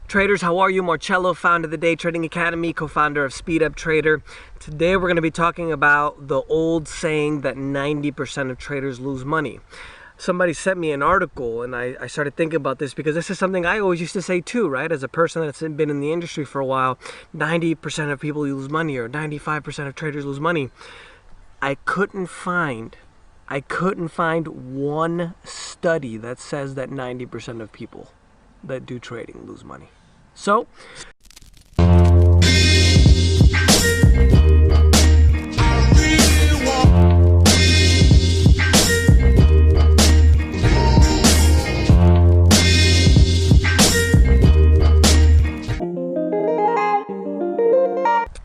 Traders, how are you? Marcello, founder of the Day Trading Academy, co-founder of Speed Up Trader. Today we're going to be talking about the old saying that 90% of traders lose money. Somebody sent me an article and I started thinking about this because this is something I always used to say too, right? As a person that's been in the industry for a while, 90% of people lose money or 95% of traders lose money. I couldn't find one study that says that 90% of people that do trading lose money. So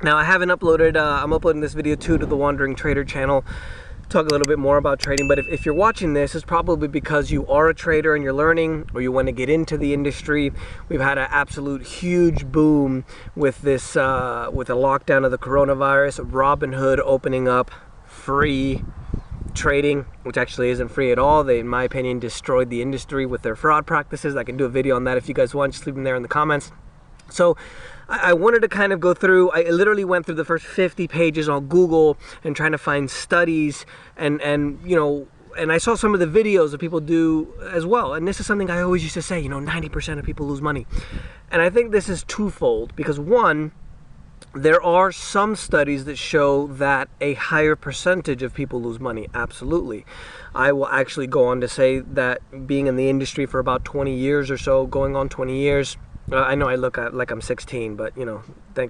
now I haven't uploaded, I'm uploading this video too to the Wandering Trader channel. Talk a little bit more about trading, but if you're watching this, it's probably because you are a trader and you're learning, or you want to get into the industry. We've had an absolute huge boom with this, with the lockdown of the coronavirus, Robinhood opening up free trading, which actually isn't free at all. They, in my opinion, destroyed the industry with their fraud practices. I can do a video on that if you guys want, just leave them there in the comments. So I wanted to kind of go through, I literally went through the first 50 pages on Google and trying to find studies and you know, and I saw some of the videos that people do as well. And this is something I always used to say, you know, 90% of people lose money. And I think this is twofold because one, there are some studies that show that a higher percentage of people lose money. Absolutely. I will actually go on to say that being in the industry for about 20 years or so, going on 20 years, I know I look like I'm 16, but you know, I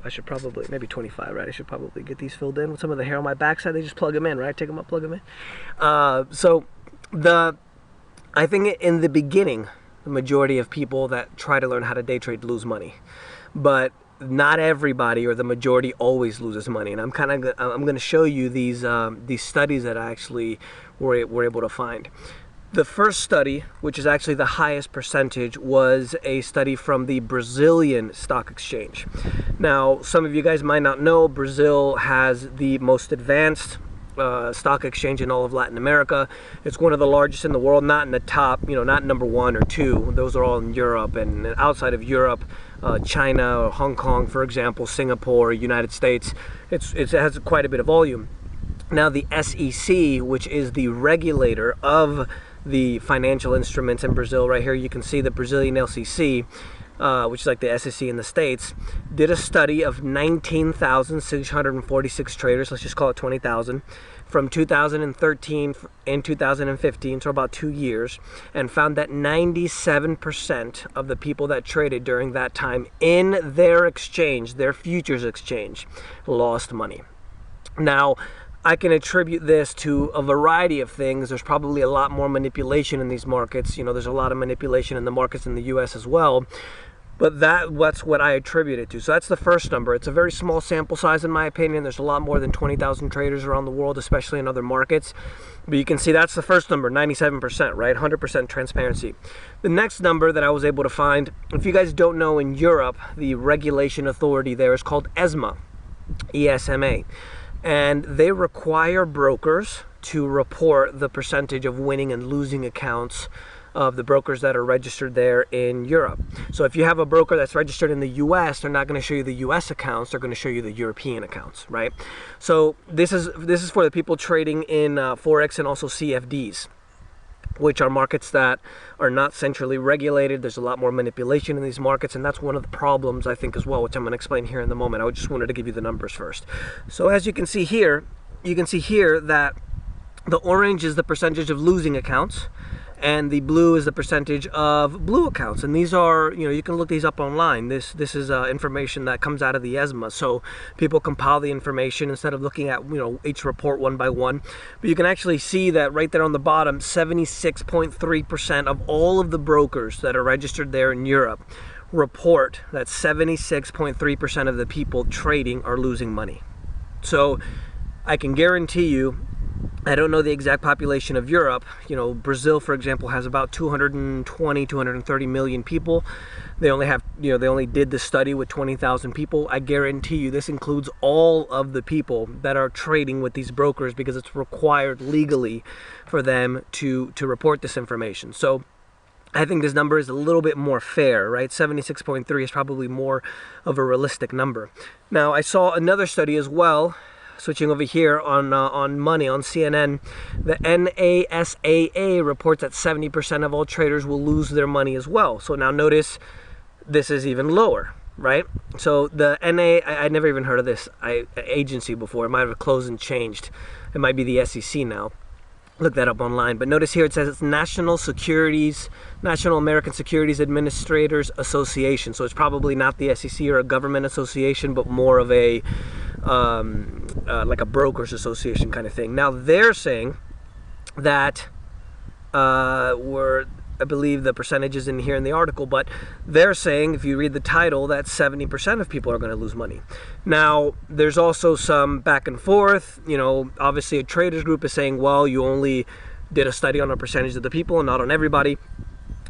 should probably, maybe 25, right? I should probably get these filled in with some of the hair on my backside. They just plug them in, right? Take them up, plug them in. I think in the beginning, the majority of people that try to learn how to day trade lose money, but not everybody or the majority always loses money. And I'm going to show you these studies that I actually were able to find. The first study, which is actually the highest percentage, was a study from the Brazilian stock exchange. Now, some of you guys might not know, Brazil has the most advanced stock exchange in all of Latin America. It's one of the largest in the world, not in the top, you know, not number 1 or 2. Those are all in Europe, and outside of Europe, China or Hong Kong, for example, Singapore, United States, it has quite a bit of volume. Now, the SEC, which is the regulator of the financial instruments in Brazil, right here you can see the Brazilian LCC, which is like the SEC in the States, did a study of 19,646 traders, let's just call it 20,000, from 2013 and 2015, so about 2 years, and found that 97% of the people that traded during that time in their exchange, their futures exchange, lost money. Now, I can attribute this to a variety of things. There's probably a lot more manipulation in these markets. You know, there's a lot of manipulation in the markets in the US as well. But that's what I attribute it to. So that's the first number. It's a very small sample size in my opinion. There's a lot more than 20,000 traders around the world, especially in other markets. But you can see that's the first number, 97%, right? 100% transparency. The next number that I was able to find, if you guys don't know, in Europe, the regulation authority there is called ESMA, E-S-M-A. And they require brokers to report the percentage of winning and losing accounts of the brokers that are registered there in Europe. So if you have a broker that's registered in the US, they're not going to show you the US accounts, they're going to show you the European accounts, right? So this is for the people trading in Forex and also CFDs, which are markets that are not centrally regulated. There's a lot more manipulation in these markets, and that's one of the problems, I think, as well, which I'm going to explain here in the moment. I just wanted to give you the numbers first. So as you can see here that the orange is the percentage of losing accounts, and the blue is the percentage of blue accounts. And these are, you know, you can look these up online. This is information that comes out of the ESMA. So people compile the information instead of looking at, you know, each report one by one. But you can actually see that right there on the bottom, 76.3% of all of the brokers that are registered there in Europe report that 76.3% of the people trading are losing money. So I can guarantee you, I don't know the exact population of Europe. You know, Brazil, for example, has about 220, 230 million people. They only have, you know, they only did the study with 20,000 people. I guarantee you this includes all of the people that are trading with these brokers because it's required legally for them to report this information. So I think this number is a little bit more fair, right? 76.3 is probably more of a realistic number. Now, I saw another study as well, switching over here on money, on CNN. The NASAA reports that 70% of all traders will lose their money as well. So now notice this is even lower, right? So the I never even heard of this agency before. It might have closed and changed. It might be the SEC now. Look that up online. But notice here it says it's National American Securities Administrators Association. So it's probably not the SEC or a government association, but more of a like a brokers association kind of thing. Now they're saying that I believe the percentage is in here in the article, but they're saying, if you read the title, that 70% of people are going to lose money. Now, there's also some back and forth. You know, obviously a traders group is saying, well, you only did a study on a percentage of the people and not on everybody.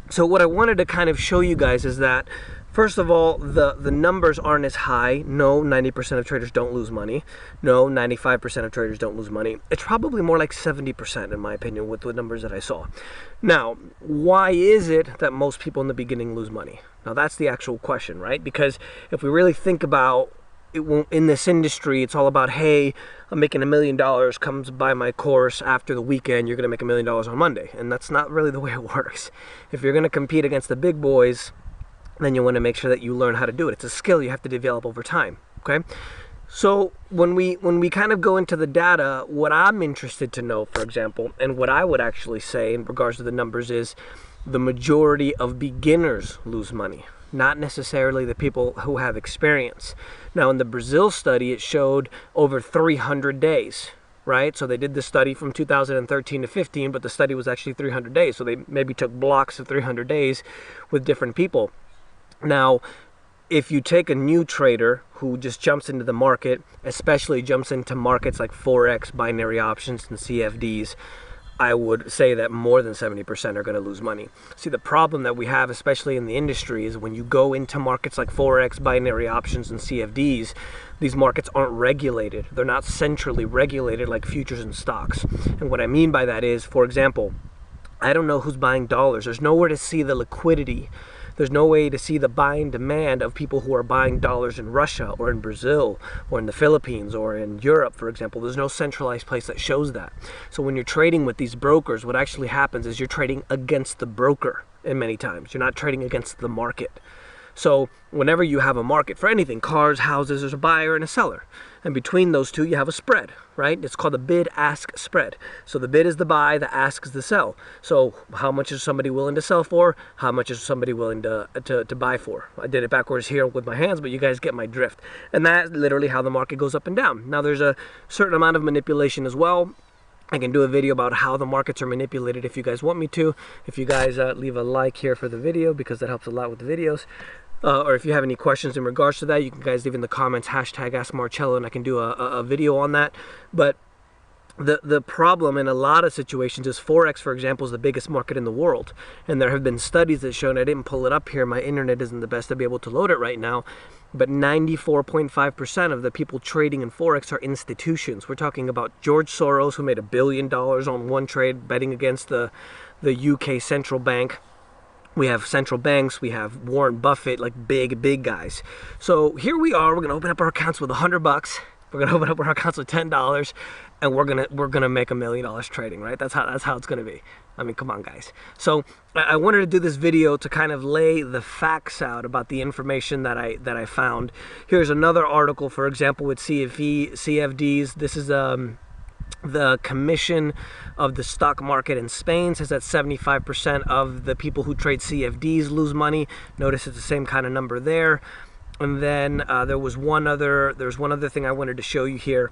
So what I wanted to kind of show you guys is that, first of all, the numbers aren't as high. No, 90% of traders don't lose money. No, 95% of traders don't lose money. It's probably more like 70% in my opinion with the numbers that I saw. Now, why is it that most people in the beginning lose money? Now, that's the actual question, right? Because if we really think about it, in this industry, it's all about, hey, I'm making $1 million, comes by my course after the weekend, you're going to make $1 million on Monday. And that's not really the way it works. If you're going to compete against the big boys, then you want to make sure that you learn how to do it. It's a skill you have to develop over time, okay? So when we kind of go into the data, what I'm interested to know, for example, and what I would actually say in regards to the numbers is the majority of beginners lose money, not necessarily the people who have experience. Now in the Brazil study, it showed over 300 days, right? So they did this study from 2013 to 15, but the study was actually 300 days. So they maybe took blocks of 300 days with different people. Now, if you take a new trader who just jumps into the market, especially jumps into markets like Forex, binary options, and CFDs, I would say that more than 70% are going to lose money. See, the problem that we have, especially in the industry, is when you go into markets like Forex, binary options, and CFDs, these markets aren't regulated. They're not centrally regulated like futures and stocks. And what I mean by that is, for example, I don't know who's buying dollars. There's nowhere to see the liquidity. There's no way to see the buying demand of people who are buying dollars in Russia or in Brazil or in the Philippines or in Europe, for example. There's no centralized place that shows that. So when you're trading with these brokers, what actually happens is you're trading against the broker in many times. You're not trading against the market. So whenever you have a market for anything, cars, houses, there's a buyer and a seller. And between those two, you have a spread, right? It's called the bid-ask spread. So the bid is the buy, the ask is the sell. So how much is somebody willing to sell for? How much is somebody willing to buy for? I did it backwards here with my hands, but you guys get my drift. And that's literally how the market goes up and down. Now there's a certain amount of manipulation as well. I can do a video about how the markets are manipulated if you guys want me to. If you guys leave a like here for the video, because that helps a lot with the videos. Or if you have any questions in regards to that, you can guys leave in the comments, hashtag Ask Marcello, and I can do a video on that. But the problem in a lot of situations is Forex, for example, is the biggest market in the world. And there have been studies that show, and I didn't pull it up here, my internet isn't the best to be able to load it right now, but 94.5% of the people trading in Forex are institutions. We're talking about George Soros, who made $1 billion on one trade betting against the UK central bank. We have central banks, we have Warren Buffett, like big guys. So here we are, we're gonna open up our accounts with $100. We're gonna open up our accounts with $10, and we're gonna make $1 million trading, right? That's how it's gonna be. I mean, come on, guys. So I wanted to do this video to kind of lay the facts out about the information that I found. Here's another article, for example, with CFDs. This is the Commission of the Stock Market in Spain says that 75% of the people who trade CFDs lose money. Notice it's the same kind of number there. And then there's one other thing I wanted to show you here.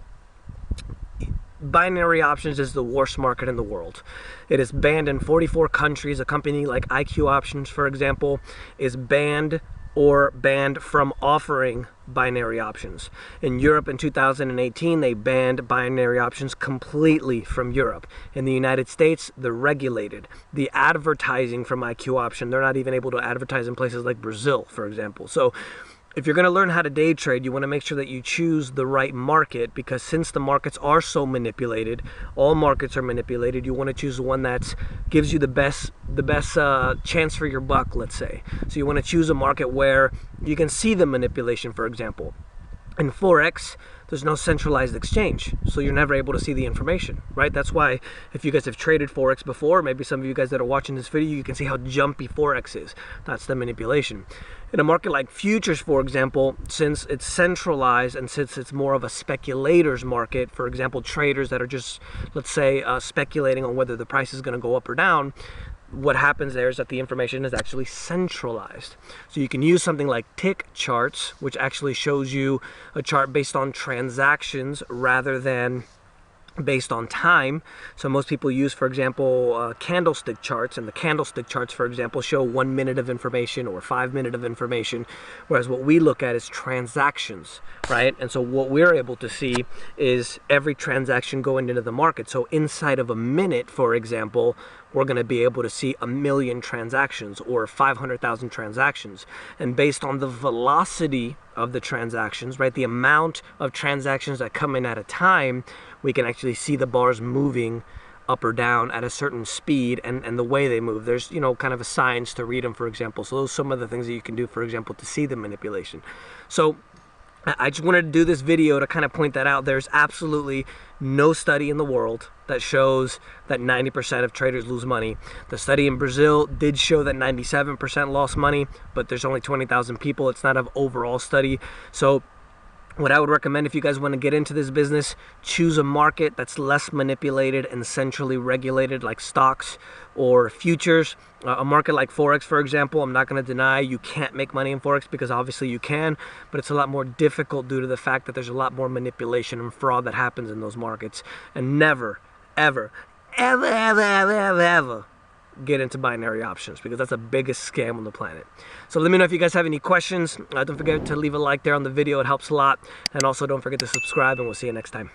Binary options is the worst market in the world. It is banned in 44 countries. A company like IQ Options, for example, is banned from offering binary options. In Europe in 2018, they banned binary options completely from Europe. In the United States, they're regulated. The advertising from IQ Option, they're not even able to advertise in places like Brazil, for example. So if you're going to learn how to day trade, you want to make sure that you choose the right market, because since the markets are so manipulated, all markets are manipulated, you want to choose the one that gives you the best chance for your buck, let's say. So you want to choose a market where you can see the manipulation, for example. In Forex, there's no centralized exchange, so you're never able to see the information, right? That's why if you guys have traded Forex before, maybe some of you guys that are watching this video, you can see how jumpy Forex is. That's the manipulation. In a market like futures, for example, since it's centralized and since it's more of a speculator's market, for example, traders that are just, let's say, speculating on whether the price is going to go up or down, what happens there is that the information is actually centralized. So you can use something like tick charts, which actually shows you a chart based on transactions rather than based on time. So most people use, for example, candlestick charts, and the candlestick charts, for example, show 1 minute of information or 5 minutes of information, whereas what we look at is transactions, right? And so what we're able to see is every transaction going into the market. So inside of a minute, for example, we're going to be able to see 1 million transactions or 500,000 transactions. And based on the velocity of the transactions, right, the amount of transactions that come in at a time, we can actually see the bars moving up or down at a certain speed, and the way they move. There's, you know, kind of a science to read them, for example. So those are some of the things that you can do, for example, to see the manipulation. So I just wanted to do this video to kind of point that out. There's absolutely no study in the world that shows that 90% of traders lose money. The study in Brazil did show that 97% lost money, but there's only 20,000 people. It's not an overall study. So what I would recommend if you guys want to get into this business, choose a market that's less manipulated and centrally regulated, like stocks or futures. A market like Forex, for example, I'm not going to deny you can't make money in Forex, because obviously you can, but it's a lot more difficult due to the fact that there's a lot more manipulation and fraud that happens in those markets. And never, ever, ever, ever, ever, ever, ever get into binary options, because that's the biggest scam on the planet. So let me know if you guys have any questions. Don't forget to leave a like there on the video. It helps a lot. And also don't forget to subscribe, and we'll see you next time.